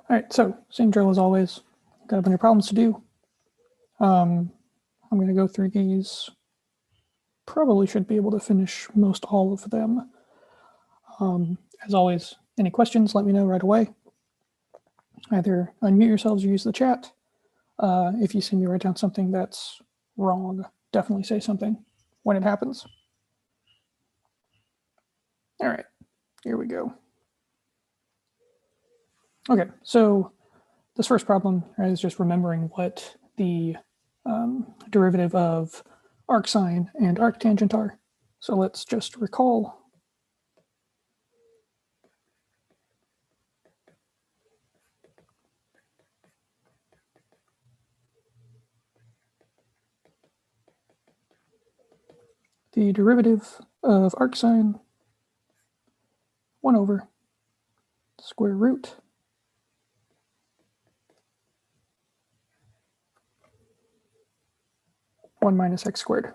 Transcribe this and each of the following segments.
All right, so same drill as always. Got a bunch of problems to do. I'm going to go through these. Probably should be able to finish most all of them. As always, any questions, let me know right away. Either unmute yourselves or use the chat. If you see me write down something that's wrong, definitely say something when it happens. All right, here we go. Okay, so this first problem is just remembering what the derivative of arcsine and arctangent are. So let's just recall. The derivative of arcsine 1 over square root (1 minus x squared).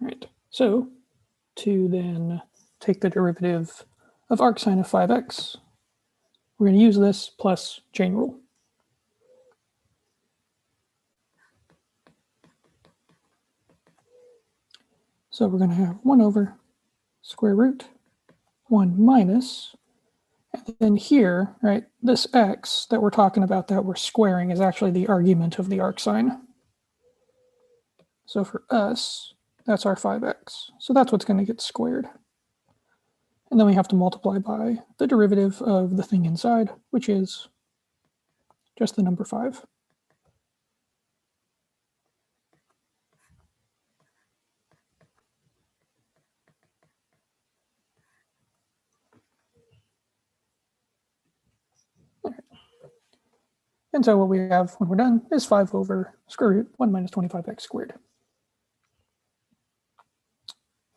All right, so to then take the derivative of arcsine of 5x, we're going to use this plus chain rule. So we're going to have 1 over square root 1 minus, and then here, right, this x that we're talking about that we're squaring is actually the argument of the arcsine. So for us, that's our 5x. So that's what's going to get squared. And then we have to multiply by the derivative of the thing inside, which is just the number 5. And so what we have when we're done is 5 over square root 1 minus 25x squared.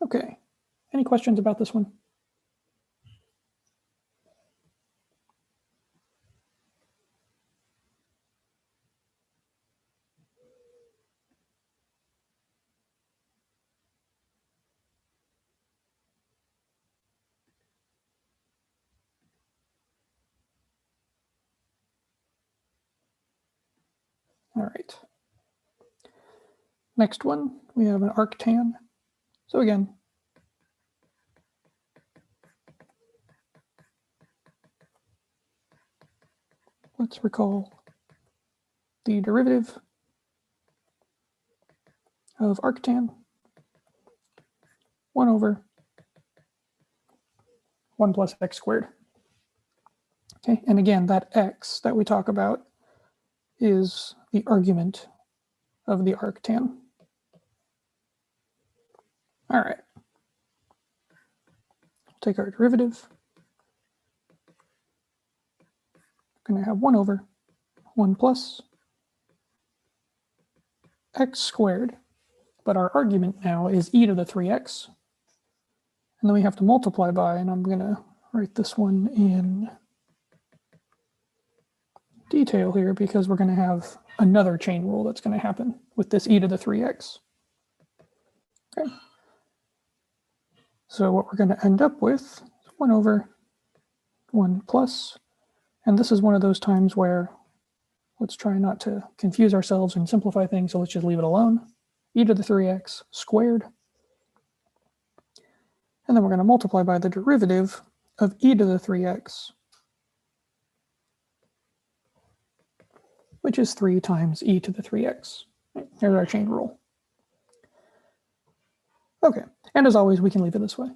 Okay, any questions about this one? All right. Next one, we have an arctan. So again, let's recall the derivative of arctan 1 over 1 plus x squared. Okay, and again, that x that we talk about is the argument of the arctan. All right. Take our derivative. We're going to have 1 over 1 plus x squared, but our argument now is e to the 3x. And then we have to multiply by, and I'm going to write this one in detail here because we're going to have another chain rule that's going to happen with this e to the 3x. Okay. So what we're going to end up with is 1 over 1 plus, and this is one of those times where let's try not to confuse ourselves and simplify things, so let's just leave it alone. E to the 3x squared. And then we're going to multiply by the derivative of e to the 3x, which is 3 times e to the 3x. Here's our chain rule. Okay, and as always, we can leave it this way.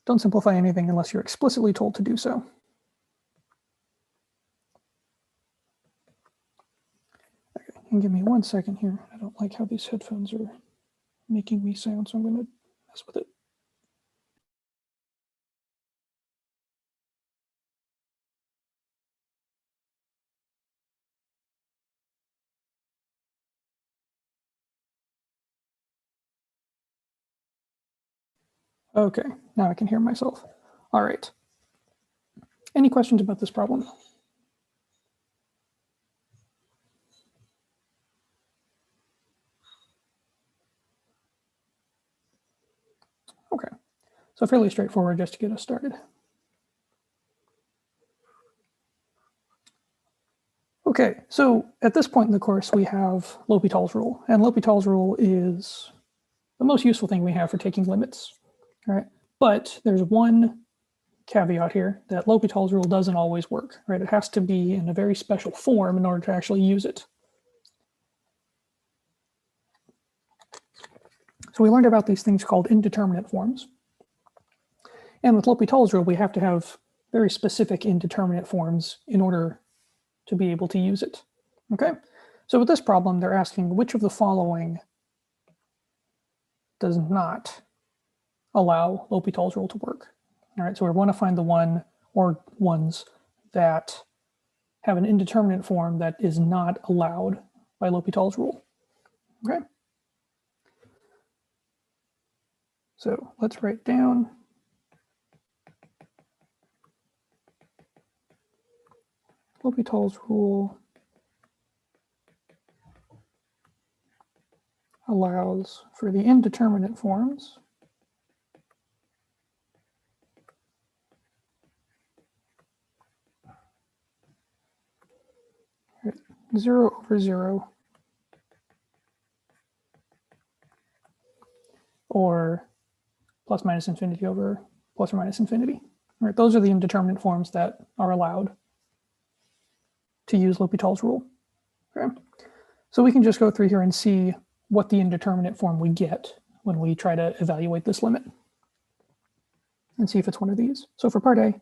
Don't simplify anything unless you're explicitly told to do so. Okay, and give me 1 second here. I don't like how these headphones are making me sound, so I'm going to mess with it. Okay, now I can hear myself. All right. Any questions about this problem? Okay, so fairly straightforward just to get us started. Okay, so at this point in the course, we have L'Hopital's rule, and L'Hopital's rule is the most useful thing we have for taking limits, right? But there's one caveat here that L'Hopital's rule doesn't always work, right? It has to be in a very special form in order to actually use it. So we learned about these things called indeterminate forms. And with L'Hopital's rule, we have to have very specific indeterminate forms in order to be able to use it. Okay, so with this problem, they're asking which of the following does not allow L'Hopital's rule to work. All right, so we want to find the one or ones that have an indeterminate form that is not allowed by L'Hopital's rule. Okay, so let's write down L'Hopital's rule allows for the indeterminate forms right, 0 over 0 or plus minus infinity over plus or minus infinity. All right, those are the indeterminate forms that are allowed to use L'Hopital's rule. Okay, so we can just go through here and see what the indeterminate form we get when we try to evaluate this limit and see if it's one of these. So for part A,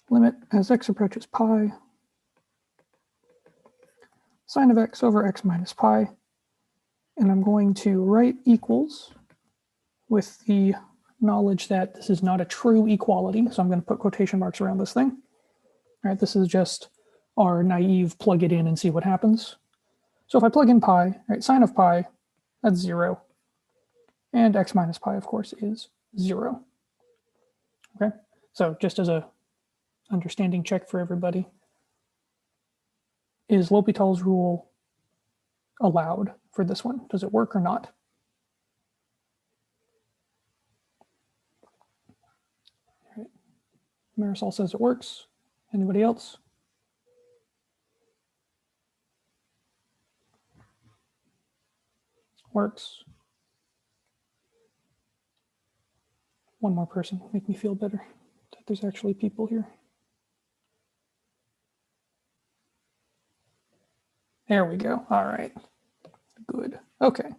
limit as x approaches pi, sine of x over x minus pi, and I'm going to write equals with the knowledge that this is not a true equality, so I'm going to put quotation marks around this thing. All right, this is just our naive plug it in and see what happens. So if I plug in pi, right, sine of pi, that's 0. And x minus pi, of course, is 0. Okay, so just as a understanding check for everybody, is L'Hopital's rule allowed for this one? Does it work or not? All right. Marisol says it works. Anybody else? Works. One more person, make me feel better that there's actually people here. There we go. All right. Good. Okay.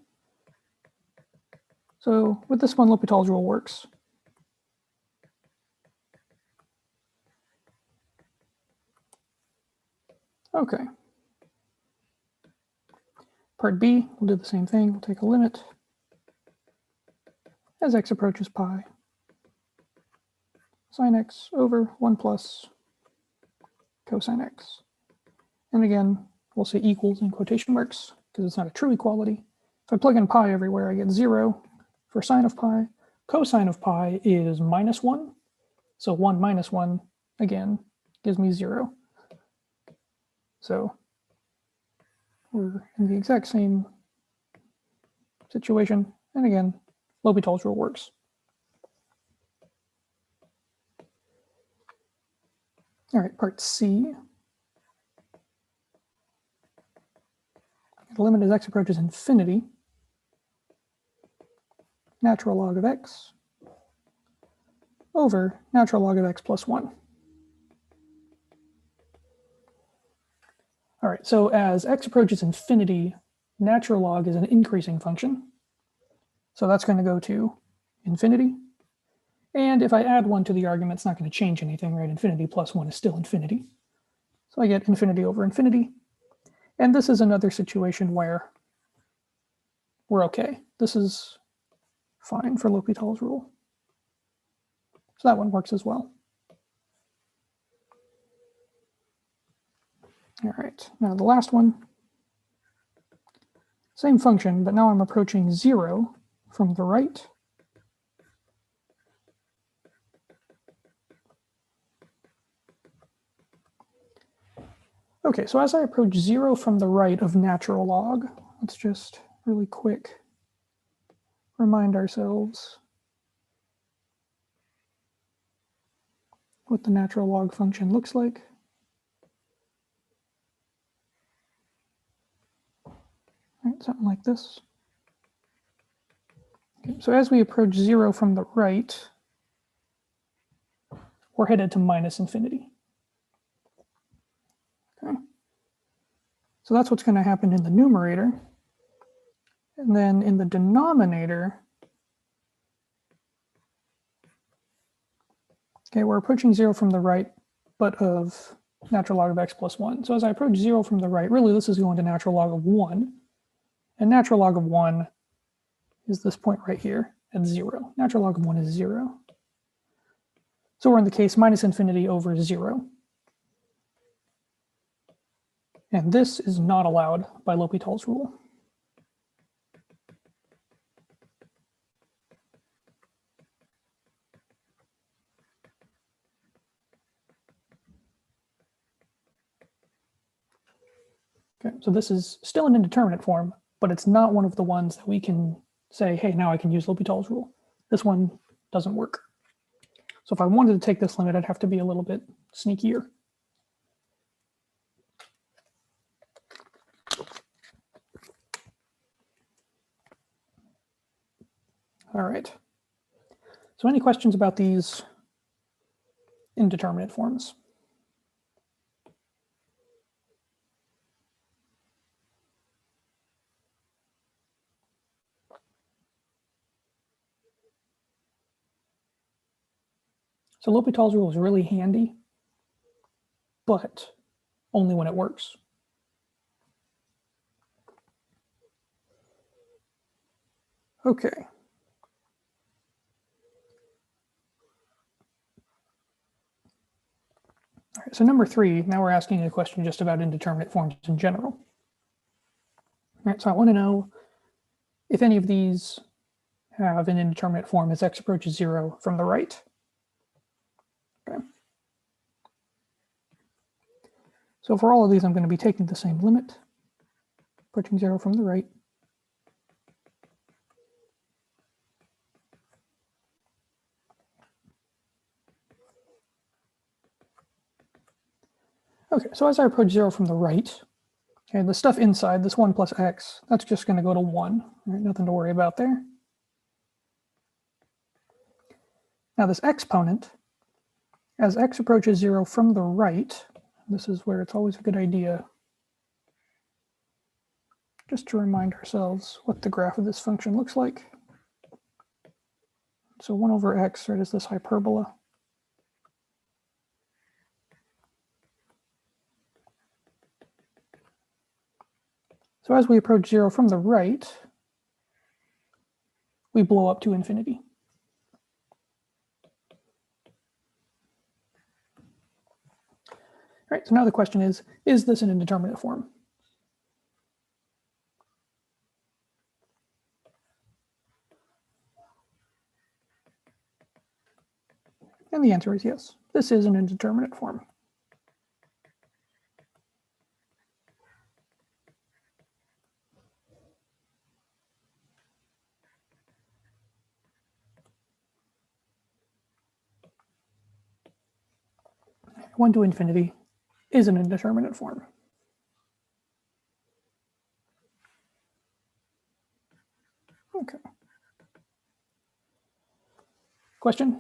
So with this one, L'Hopital's rule works. Okay. Part B, we'll do the same thing. We'll take a limit as x approaches pi, sine x over 1 plus cosine x. And again, we'll say equals in quotation marks because it's not a true equality. If I plug in pi everywhere, I get 0 for sine of pi. Cosine of pi is minus 1. So 1 minus 1, again, gives me 0. So we're in the exact same situation. And again, L'Hopital's rule works. All right, part C. The limit as x approaches infinity, natural log of x over natural log of x plus 1. All right, so as x approaches infinity, natural log is an increasing function. So that's going to go to infinity. And if I add 1 to the argument, it's not going to change anything, right? Infinity plus 1 is still infinity. So I get infinity over infinity. And this is another situation where we're okay. This is fine for L'Hopital's rule. So that one works as well. All right, now the last one, same function, but now I'm approaching 0 from the right. Okay, so as I approach 0 from the right of natural log, let's just really quick remind ourselves what the natural log function looks like. Right, something like this. Okay, so as we approach 0 from the right, we're headed to minus infinity. Okay. So that's what's going to happen in the numerator. And then in the denominator, okay, we're approaching 0 from the right, but of natural log of x plus 1. So as I approach 0 from the right, really this is going to natural log of 1. And natural log of 1 is this point right here at 0. Natural log of 1 is 0. So we're in the case minus infinity over 0. And this is not allowed by L'Hopital's rule. Okay, so this is still an indeterminate form, but it's not one of the ones that we can say, hey, now I can use L'Hopital's rule. This one doesn't work. So if I wanted to take this limit, I'd have to be a little bit sneakier. All right. So any questions about these indeterminate forms? So L'Hopital's rule is really handy, but only when it works. Okay. All right, so number 3, now we're asking a question just about indeterminate forms in general. All right, so I want to know if any of these have an indeterminate form as x approaches 0 from the right. Okay. So for all of these, I'm going to be taking the same limit, approaching 0 from the right. Okay, so as I approach 0 from the right, okay, the stuff inside, this 1 plus x, that's just going to go to 1. Right, nothing to worry about there. Now this exponent, as x approaches 0 from the right, this is where it's always a good idea just to remind ourselves what the graph of this function looks like. So 1 over x, right, is this hyperbola. So as we approach 0 from the right, we blow up to infinity. All right, so now the question is this an indeterminate form? And the answer is yes, this is an indeterminate form. One to infinity is an indeterminate form. Okay. Question?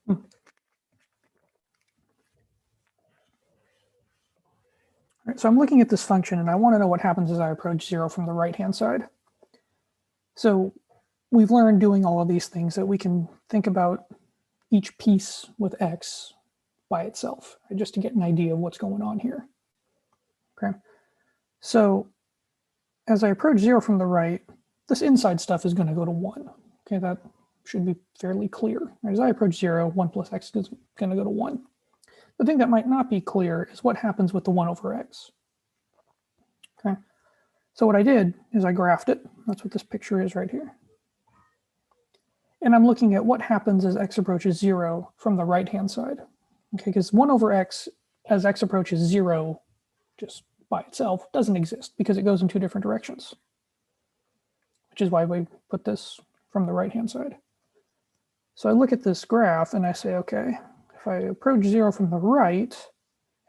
All right, so I'm looking at this function and I want to know what happens as I approach 0 from the right-hand side. So we've learned doing all of these things that we can think about each piece with x by itself, right, just to get an idea of what's going on here. Okay. So as I approach 0 from the right, this inside stuff is going to go to 1. Okay, that should be fairly clear. As I approach 0, 1 plus x is going to go to 1. The thing that might not be clear is what happens with the 1 over x. Okay, so what I did is I graphed it. That's what this picture is right here. And I'm looking at what happens as x approaches 0 from the right-hand side. Okay, because 1 over x as x approaches 0 just by itself doesn't exist because it goes in two different directions, which is why we put this from the right-hand side. So I look at this graph and I say, okay, if I approach 0 from the right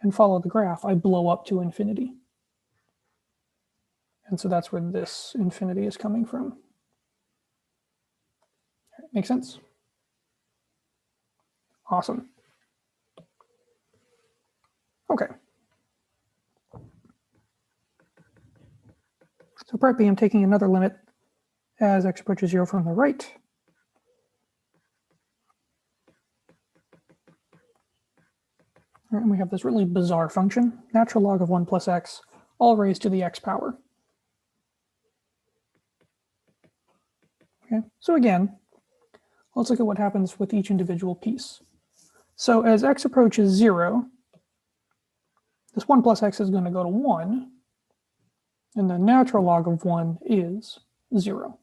and follow the graph, I blow up to infinity. And so that's where this infinity is coming from. Make sense? Awesome. Okay. So part B, I'm taking another limit as x approaches 0 from the right. And we have this really bizarre function, natural log of 1 plus x, all raised to the x power. Okay, so again, let's look at what happens with each individual piece. So as x approaches 0, this 1 plus x is going to go to 1, and the natural log of 1 is 0.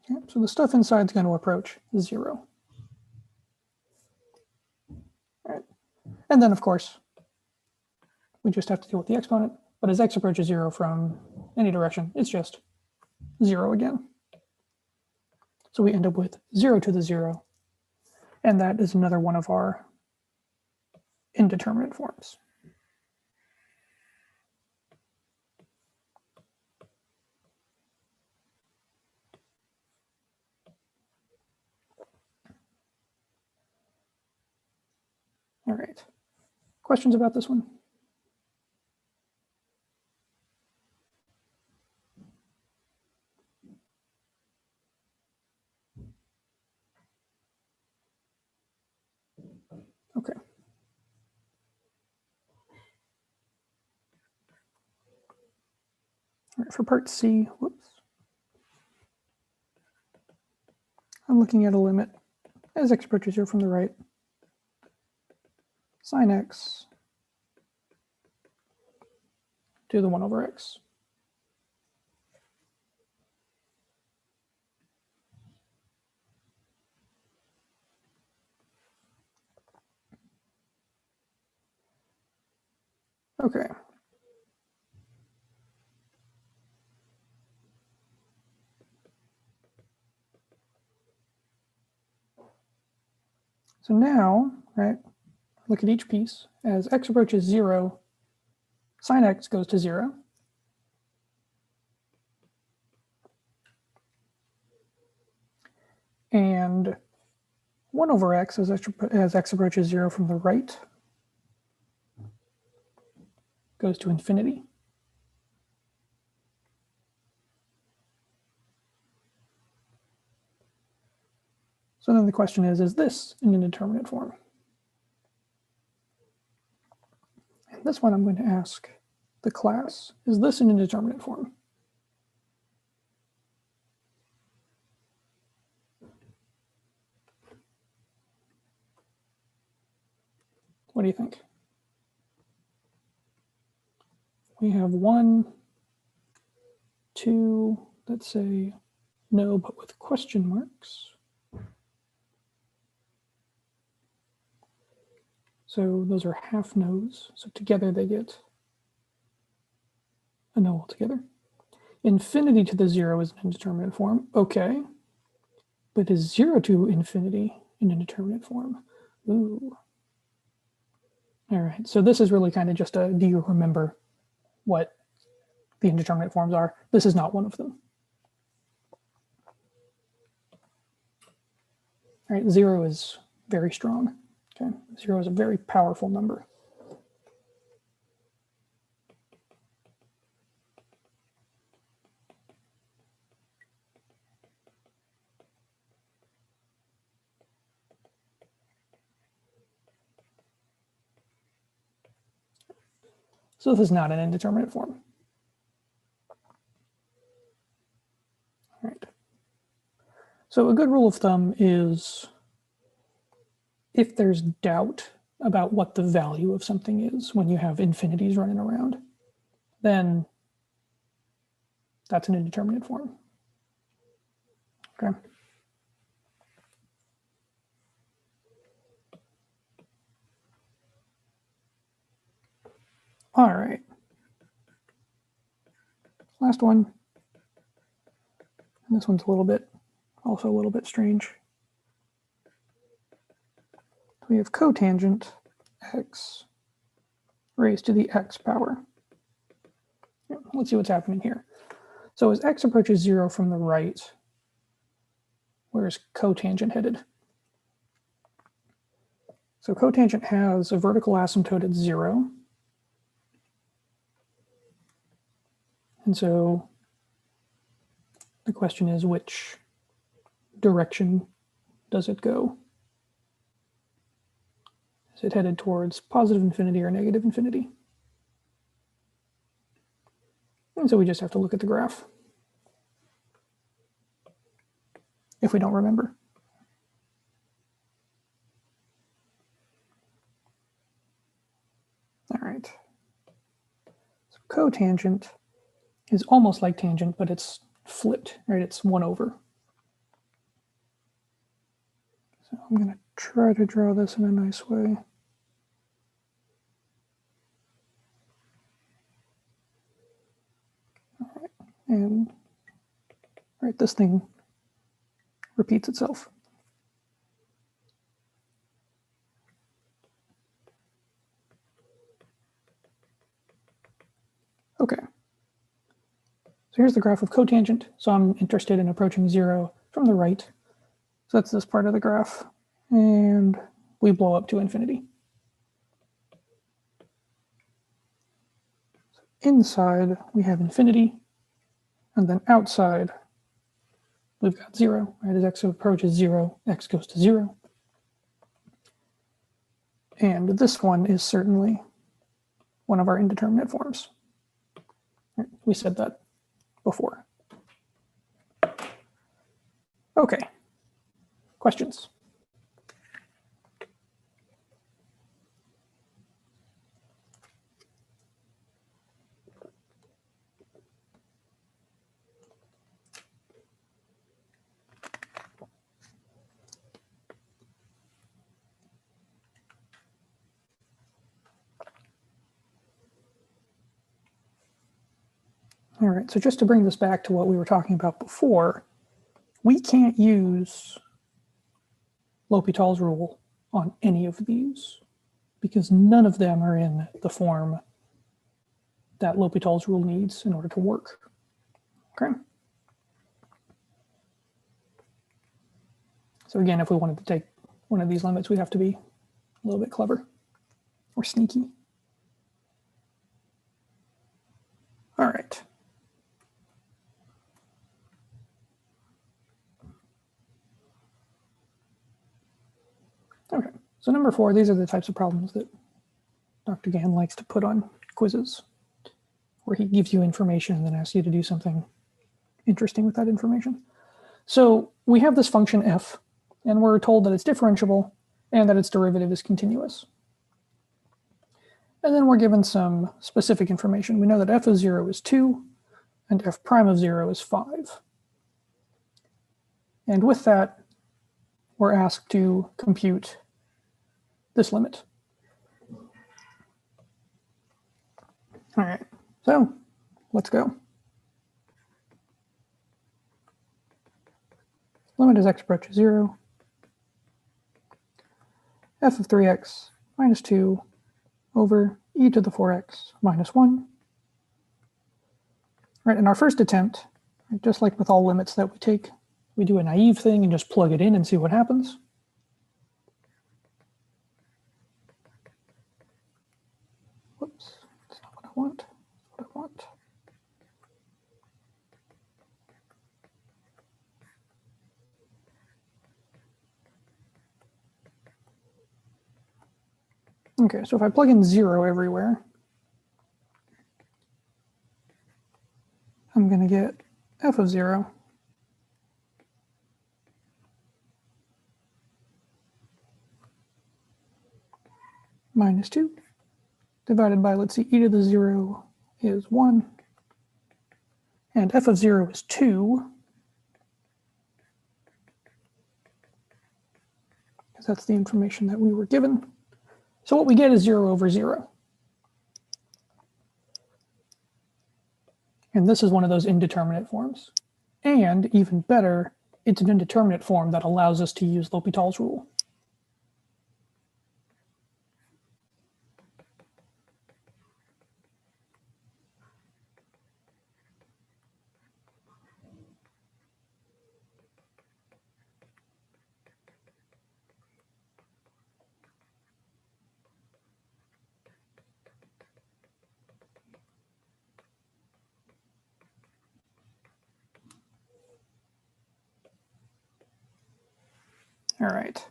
Okay, so the stuff inside is going to approach 0. All right. And then, of course, we just have to deal with the exponent. But as x approaches 0 from any direction, it's just 0 again. So we end up with 0 to the 0. And that is another one of our indeterminate forms. All right. Questions about this one? Okay. All right, for part C, whoops. I'm looking at a limit as x approaches 0 from the right. Sine x to the 1 over x. Okay. So now, right, look at each piece. As x approaches 0, sine x goes to 0. And 1 over x as x approaches 0 from the right goes to infinity. So then the question is this an indeterminate form? And this one I'm going to ask the class, is this an indeterminate form? What do you think? We have 1, 2, let's say no, but with question marks. So those are half no's. So together they get a no altogether. Infinity to the 0 is an indeterminate form. Okay. But is 0 to infinity an indeterminate form? Ooh. All right. So this is really kind of just a, do you remember what the indeterminate forms are? This is not one of them. All right. 0 is very strong. Okay. 0 is a very powerful number. So this is not an indeterminate form. All right. So a good rule of thumb is if there's doubt about what the value of something is when you have infinities running around, then that's an indeterminate form. Okay. All right. Last one. And this one's also a little bit strange. So we have cotangent x raised to the x power. Let's see what's happening here. So as x approaches 0 from the right, where's cotangent headed? So cotangent has a vertical asymptote at 0. And so the question is, which direction does it go? Is it headed towards positive infinity or negative infinity? And so we just have to look at the graph if we don't remember. All right. So cotangent is almost like tangent, but it's flipped, right? It's 1 over. So I'm going to try to draw this in a nice way. All right. And right, this thing repeats itself. Okay. So here's the graph of cotangent. So I'm interested in approaching 0 from the right. So that's this part of the graph. And we blow up to infinity. So inside, we have infinity. And then outside, we've got 0. Right? As x approaches 0, x goes to 0. And this one is certainly one of our indeterminate forms. Right? We said that before. Okay. Questions? All right, so just to bring this back to what we were talking about before, we can't use L'Hopital's rule on any of these because none of them are in the form that L'Hopital's rule needs in order to work. Okay. So again, if we wanted to take one of these limits, we'd have to be a little bit clever or sneaky. All right. Okay, so number 4, these are the types of problems that Dr. Gann likes to put on quizzes, where he gives you information and then asks you to do something interesting with that information. So we have this function f, and we're told that it's differentiable and that its derivative is continuous. And then we're given some specific information. We know that f of 0 is 2 and f prime of 0 is 5. And with that, we're asked to compute this limit. All right, so let's go. Limit as x approaches 0, f of 3x minus 2 over e to the 4x minus 1. Right, in our first attempt, just like with all limits that we take, we do a naive thing and just plug it in and see what happens. Whoops, that's not what I want. That's what I want. Okay, so if I plug in 0 everywhere, I'm going to get f of 0 minus 2 divided by, let's see, e to the 0 is 1, and f of 0 is 2. because that's the information that we were given. So what we get is 0 over 0. And this is one of those indeterminate forms. And even better, it's an indeterminate form that allows us to use L'Hopital's rule. All right.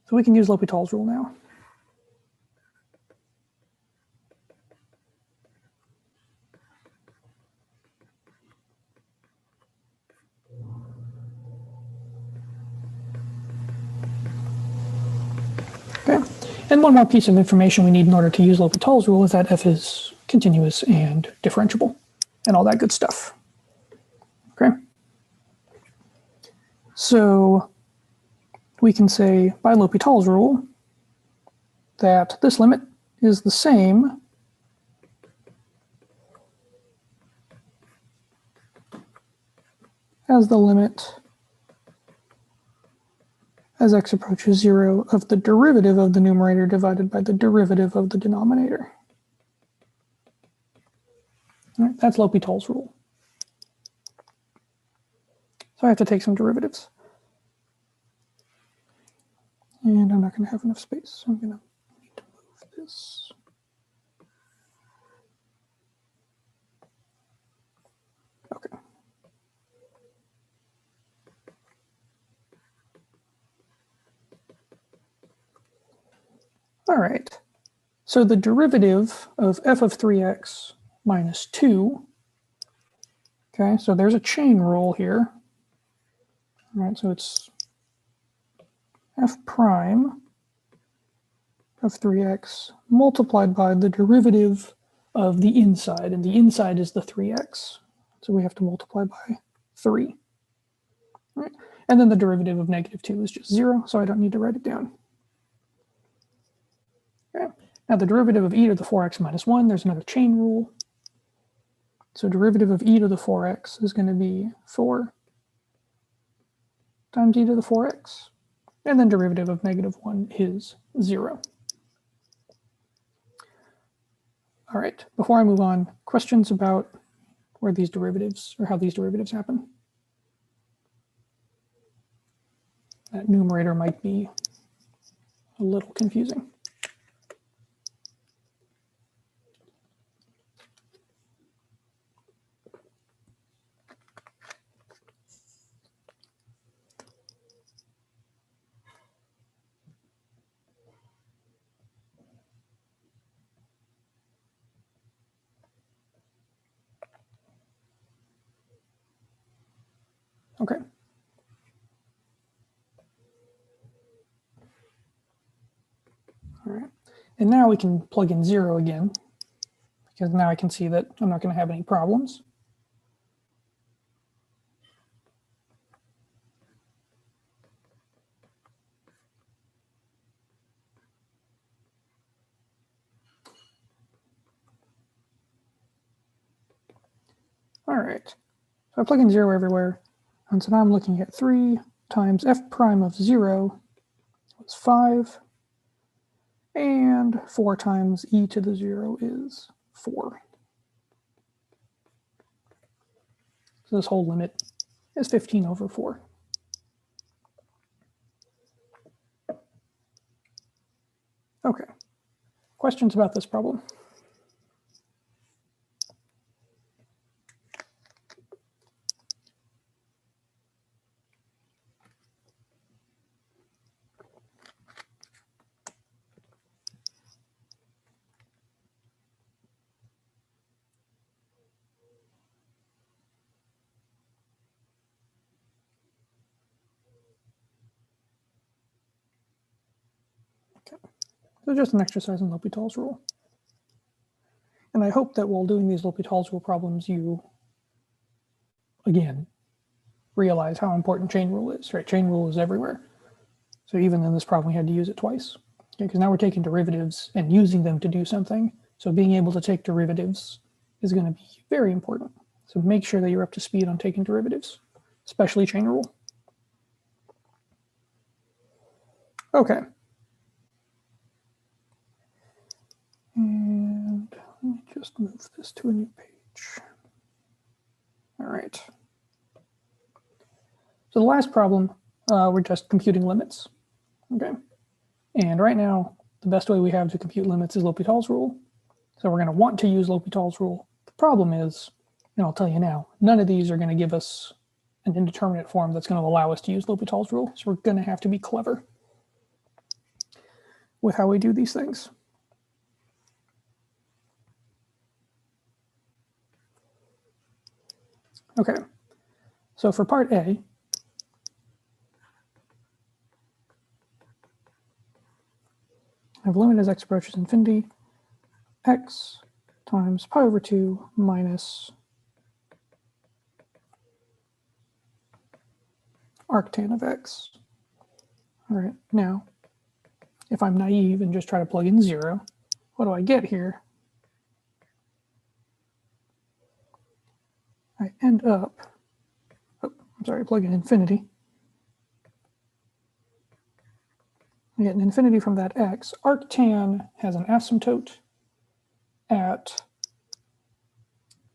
So we can use L'Hopital's rule now. Okay. And one more piece of information we need in order to use L'Hopital's rule is that f is continuous and differentiable and all that good stuff. Okay. So we can say by L'Hopital's rule that this limit is the same as the limit as x approaches 0 of the derivative of the numerator divided by the derivative of the denominator. All right, that's L'Hopital's rule. So I have to take some derivatives. And I'm not going to have enough space, so I'm going to need to move this. Okay. All right. So the derivative of f of 3x minus 2, okay, so there's a chain rule here. All right, so it's f prime of 3x multiplied by the derivative of the inside, and the inside is the 3x. So we have to multiply by 3. All right. And then the derivative of negative 2 is just 0, so I don't need to write it down. Okay. Now the derivative of e to the 4x minus 1, there's another chain rule. So derivative of e to the 4x is going to be 4 times e to the 4x. And then derivative of negative 1 is 0. All right, before I move on, questions about where these derivatives, or how these derivatives happen? That numerator might be a little confusing. Okay. All right. And now we can plug in 0 again, because now I can see that I'm not going to have any problems. All right. So I plug in 0 everywhere. And so now I'm looking at 3 times f prime of 0 is 5. And 4 times e to the 0 is 4. So this whole limit is 15 over 4. Okay. Questions about this problem? So just an exercise in L'Hopital's rule. And I hope that while doing these L'Hopital's rule problems, you, again, realize how important chain rule is, right? Chain rule is everywhere. So even in this problem, we had to use it twice. Okay, because now we're taking derivatives and using them to do something. So being able to take derivatives is going to be very important. So make sure that you're up to speed on taking derivatives, especially chain rule. Okay. And let me just move this to a new page. All right. So the last problem, we're just computing limits. Okay. And right now, the best way we have to compute limits is L'Hopital's rule. So we're going to want to use L'Hopital's rule. The problem is, and I'll tell you now, none of these are going to give us an indeterminate form that's going to allow us to use L'Hopital's rule. So we're going to have to be clever with how we do these things. Okay, so for part A, I have limit as x approaches infinity, x times pi over 2 minus arctan of x. All right, now, if I'm naive and just try to plug in 0, what do I get here? I end up, plug in infinity. I get an infinity from that x. Arctan has an asymptote at,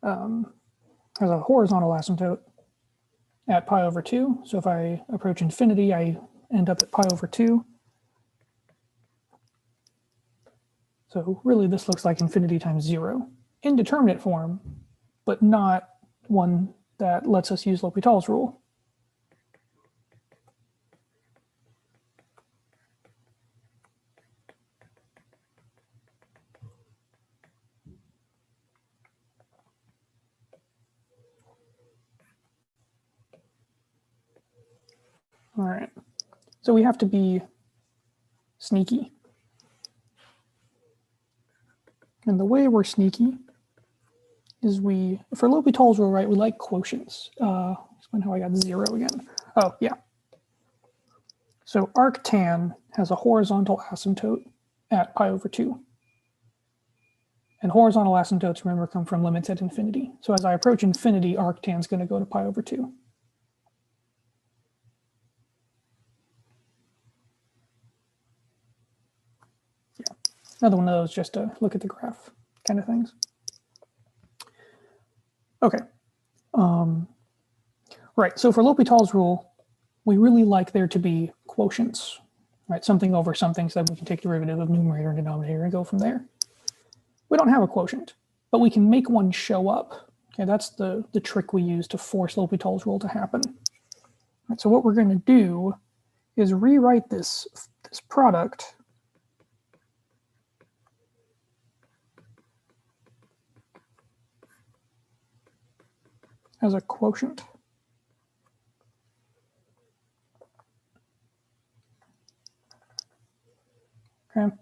has a horizontal asymptote at pi over 2. So if I approach infinity, I end up at pi over 2. So really this looks like infinity times 0. Indeterminate form, but not one that lets us use L'Hopital's rule. All right, so we have to be sneaky. And the way we're sneaky is for L'Hopital's rule, right, we like quotients. Explain how I got 0 again. Oh, yeah. So arctan has a horizontal asymptote at pi over 2. And horizontal asymptotes, remember, come from limits at infinity. So as I approach infinity, arctan is going to go to pi over 2. Yeah, another one of those just to look at the graph kind of things. Okay. Right, so for L'Hopital's rule, we really like there to be quotients, right? Something over something so that we can take derivative of numerator and denominator and go from there. We don't have a quotient, but we can make one show up. Okay, that's the trick we use to force L'Hopital's rule to happen. Right, so what we're going to do is rewrite this product as a quotient. Okay,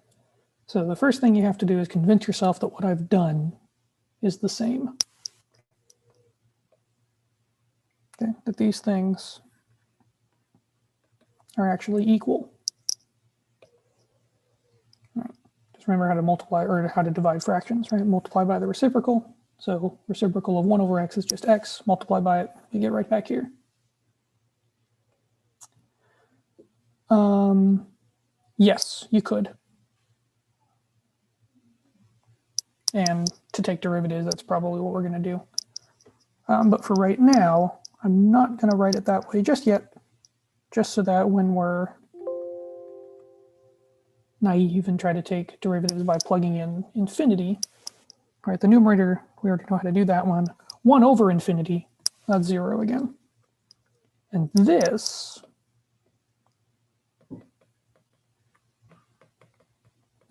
so the first thing you have to do is convince yourself that what I've done is the same. Okay, that these things are actually equal. Right. Just remember how to multiply or how to divide fractions, right? Multiply by the reciprocal. So reciprocal of 1 over x is just x. Multiply by it, you get right back here. Yes, you could. And to take derivatives, that's probably what we're going to do. But for right now, I'm not going to write it that way just yet, just so that when we're naive and try to take derivatives by plugging in infinity, right, the numerator, we already know how to do that one. 1 over infinity, that's 0 again. And this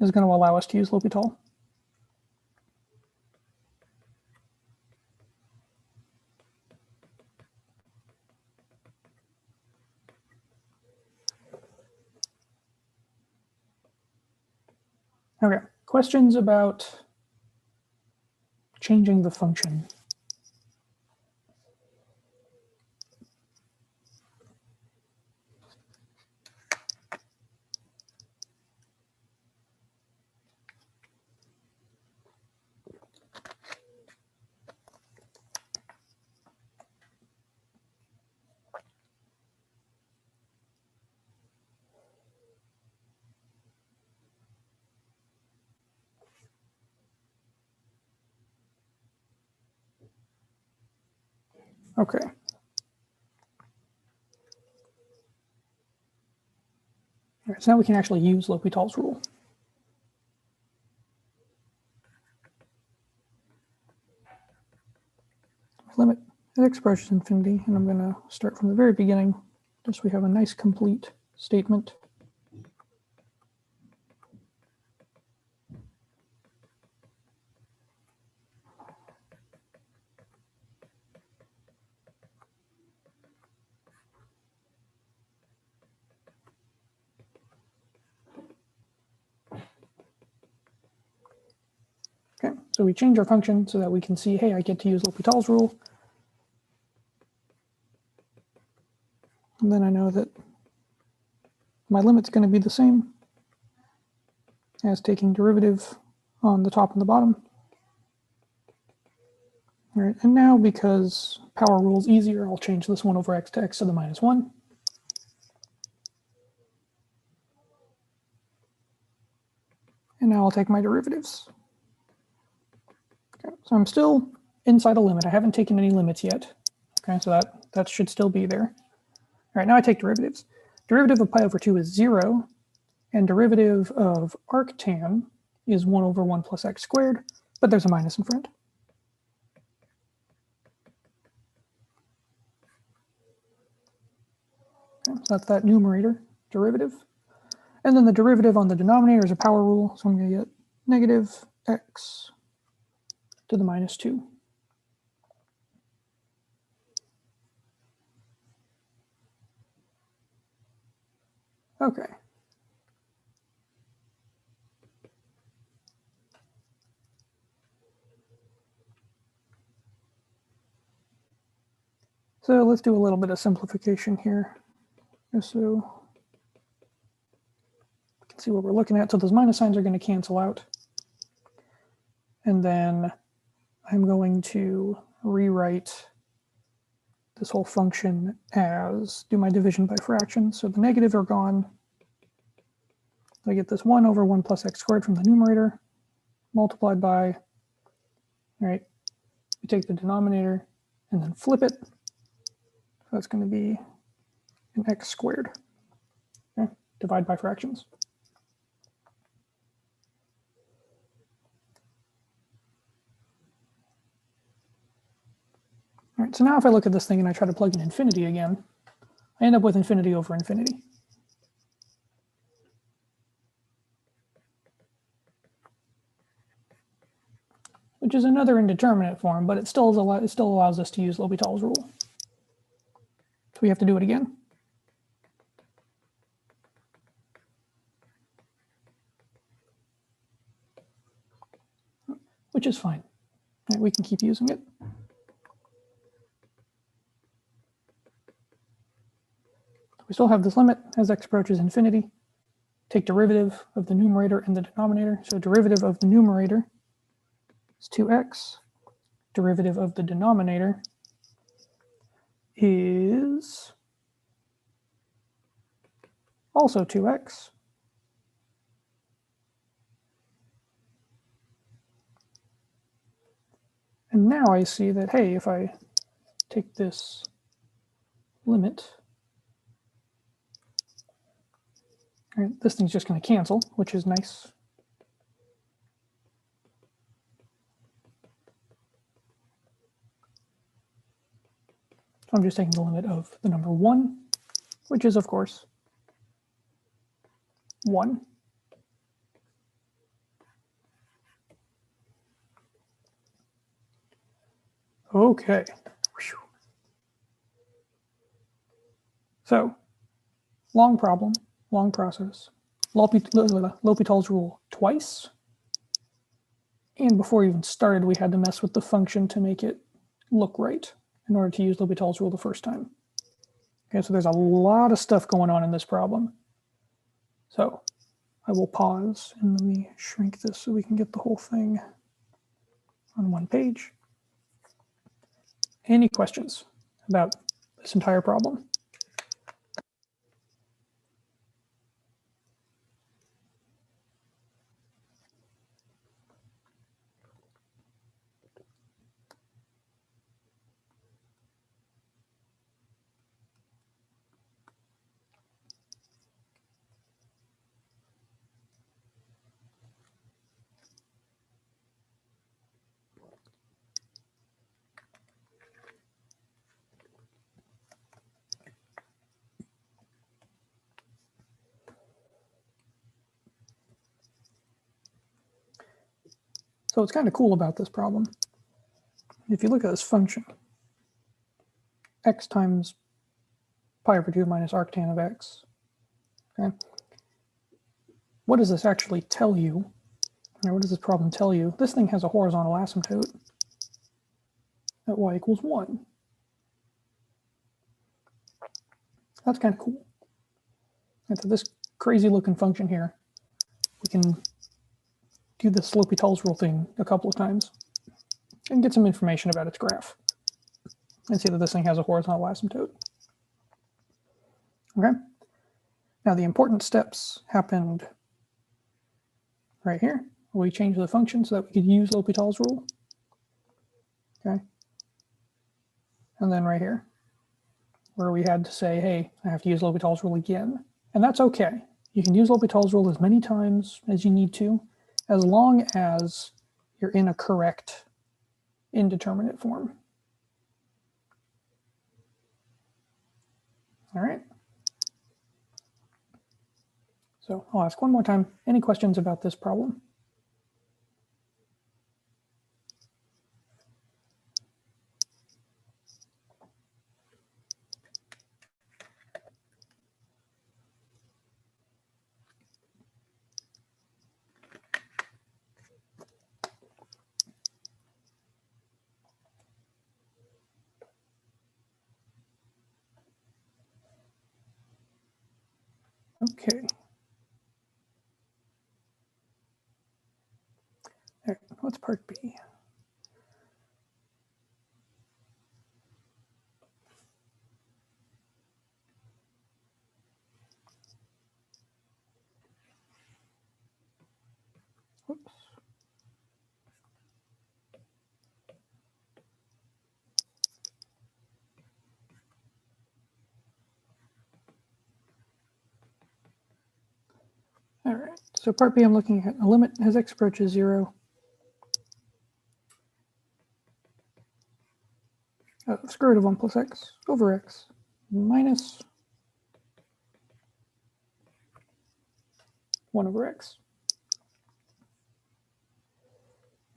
is going to allow us to use L'Hopital. Okay, questions about changing the function? Okay. All right, so now we can actually use L'Hopital's rule. Limit x approaches infinity, and I'm going to start from the very beginning, just so we have a nice complete statement. Okay, so we change our function so that we can see, hey, I get to use L'Hopital's rule. And then I know that my limit's going to be the same as taking derivative on the top and the bottom. All right, and now because power rule is easier, I'll change this 1 over x to x to the minus 1. And now I'll take my derivatives. Okay, so I'm still inside a limit. I haven't taken any limits yet. Okay, so that should still be there. All right, now I take derivatives. Derivative of pi over 2 is 0, and derivative of arctan is 1 over 1 plus x squared, but there's a minus in front. Okay, so that's that numerator derivative. And then the derivative on the denominator is a power rule, so I'm going to get negative x to the minus 2. Okay. So let's do a little bit of simplification here, just so we can see what we're looking at. So those minus signs are going to cancel out. And then I'm going to rewrite this whole function as do my division by fraction. So the negative are gone. I get this 1 over 1 plus x squared from the numerator multiplied by, all right, we take the denominator and then flip it. So that's going to be an x squared. Okay, divide by fractions. All right, so now if I look at this thing and I try to plug in infinity again, I end up with infinity over infinity. Which is another indeterminate form, but it still allows us to use L'Hopital's rule. So we have to do it again. Which is fine. Right, we can keep using it. We still have this limit as x approaches infinity. Take derivative of the numerator and the denominator. So derivative of the numerator is 2x. Derivative of the denominator is also 2x. And now I see that, hey, if I take this limit, all right, this thing's just going to cancel, which is nice. So I'm just taking the limit of the number 1, which is, of course, 1. Okay. So, long problem, long process. L'Hopital's rule twice. And before we even started, we had to mess with the function to make it look right in order to use L'Hopital's rule the first time. Okay, so there's a lot of stuff going on in this problem. So I will pause and let me shrink this so we can get the whole thing on one page. Any questions about this entire problem? So what's kind of cool about this problem, if you look at this function, x times pi over 2 minus arctan of x, okay? What does this actually tell you? Or what does this problem tell you? This thing has a horizontal asymptote at y equals 1. That's kind of cool. And so this crazy looking function here, we can do the L'Hopital's rule thing a couple of times and get some information about its graph and see that this thing has a horizontal asymptote. Okay. Now the important steps happened right here. We changed the function so that we could use L'Hopital's rule. Okay. And then right here, where we had to say, hey, I have to use L'Hopital's rule again. And that's okay. You can use L'Hopital's rule as many times as you need to, as long as you're in a correct indeterminate form. All right. So I'll ask one more time, any questions about this problem? Okay. All right, what's part B? Whoops. All right, so part B, I'm looking at a limit as x approaches 0. Square root of 1 plus x over x minus 1 over x.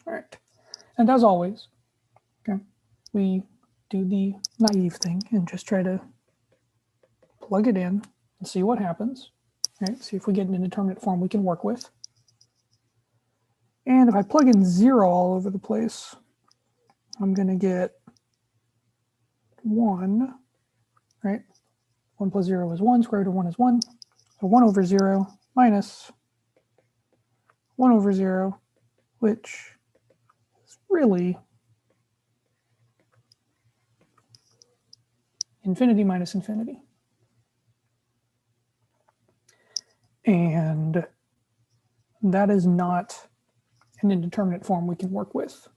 All right, and as always, okay, we do the naive thing and just try to plug it in and see what happens. All right, see if we get an indeterminate form we can work with. And if I plug in 0 all over the place, I'm going to get 1, right? 1 plus 0 is 1, square root of 1 is 1. So 1 over 0 minus 1 over 0, which is really infinity minus infinity. And that is not an indeterminate form we can work with.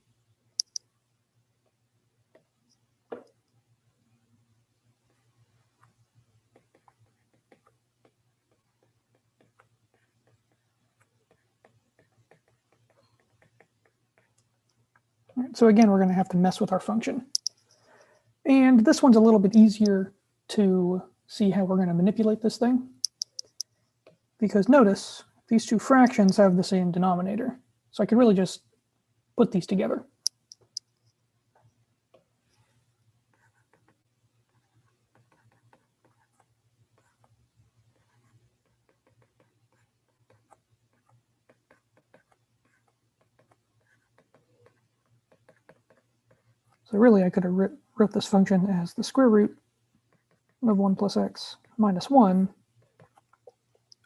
All right, so again, we're going to have to mess with our function. And this one's a little bit easier to see how we're going to manipulate this thing. Because notice, these two fractions have the same denominator. So I could really just put these together. So really, I could have wrote this function as the square root of 1 plus x minus 1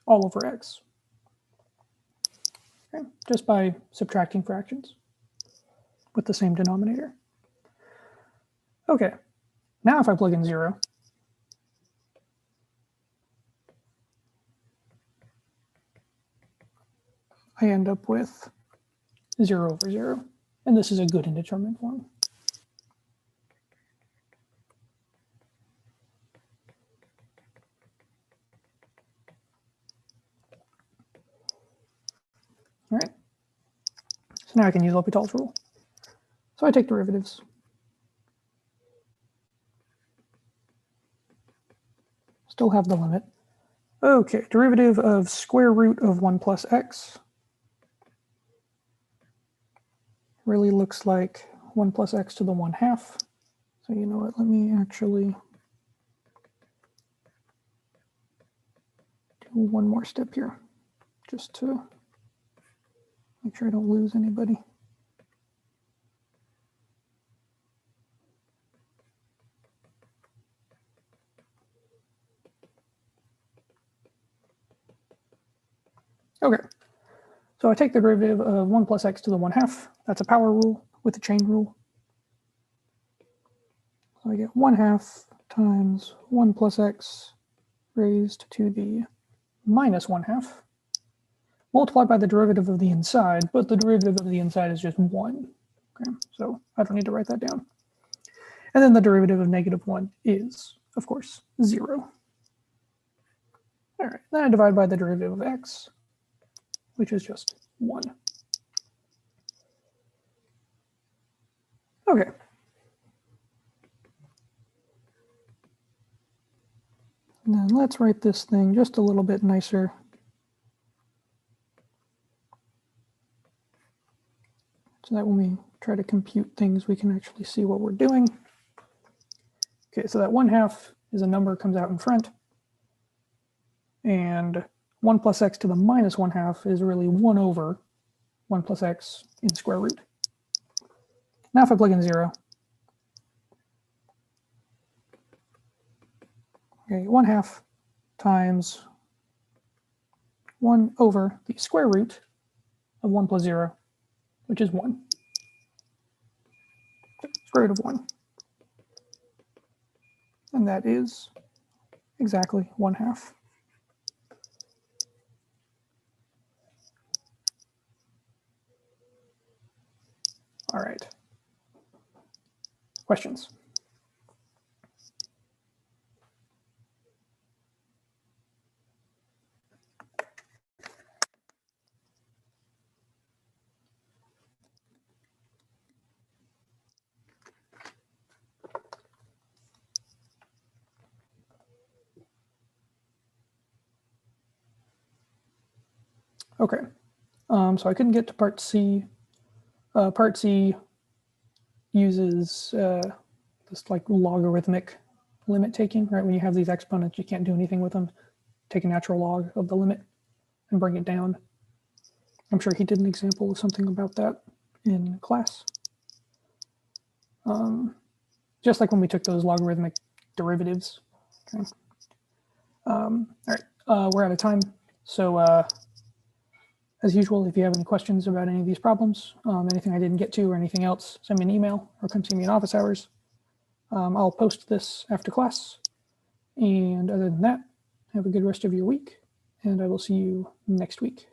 all over x. Okay, just by subtracting fractions with the same denominator. Okay, now if I plug in 0, I end up with 0 over 0. And this is a good indeterminate form. All right. So now I can use L'Hopital's rule. So I take derivatives. Still have the limit. Okay, derivative of square root of 1 plus x really looks like 1 plus x to the 1/2. So you know what, let me actually do one more step here, just to make sure I don't lose anybody. Okay, so I take the derivative of 1 plus x to the 1/2. That's a power rule with a chain rule. So I get 1/2 times 1 plus x raised to the minus 1/2, multiplied by the derivative of the inside, but the derivative of the inside is just 1. Okay, so I don't need to write that down. And then the derivative of -1 is, of course, 0. All right, then I divide by the derivative of x, which is just 1. Okay. And then let's write this thing just a little bit nicer. So that when we try to compute things, we can actually see what we're doing. Okay, so that 1/2 is a number comes out in front. And 1 plus x to the minus 1/2 is really 1 over 1 plus x in square root. Now if I plug in 0, okay, 1/2 times 1 over the square root of 1 plus 0, which is 1. Square root of 1. And that is exactly 1/2. All right. Questions? Okay. So I couldn't get to part C. Part C uses this like logarithmic limit taking, right? When you have these exponents, you can't do anything with them. Take a natural log of the limit and bring it down. I'm sure he did an example of something about that in class. Just like when we took those logarithmic derivatives. Okay. All right, we're out of time. So as usual, if you have any questions about any of these problems, anything I didn't get to or anything else, send me an email or come see me in office hours. I'll post this after class. And other than that, have a good rest of your week, and I will see you next week.